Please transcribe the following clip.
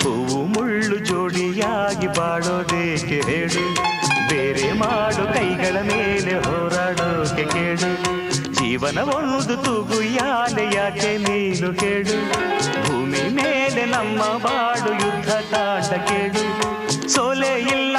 ಹೂವು ಮುಳ್ಳು ಜೋಡಿಯಾಗಿ ಬಾಳೋದೇಕೆ ಹೇಳು, ಬೇರೆ ಮಾಡು ಕೈಗಳ ಮೇಲೆ ಹೋರಾಡೋಕೆ ಕೇಳು. ಜೀವನ ಒಂದು ತೂಗು ಯಾಲೆ ಯಾಕೆ ನೀನು ಕೇಳು, ಭೂಮಿ ಮೇಲೆ ನಮ್ಮ ಬಾಳು ಯುದ್ಧ ತಾಟ ಕೇಳು. ಸೋಲೆ ಇಲ್ಲ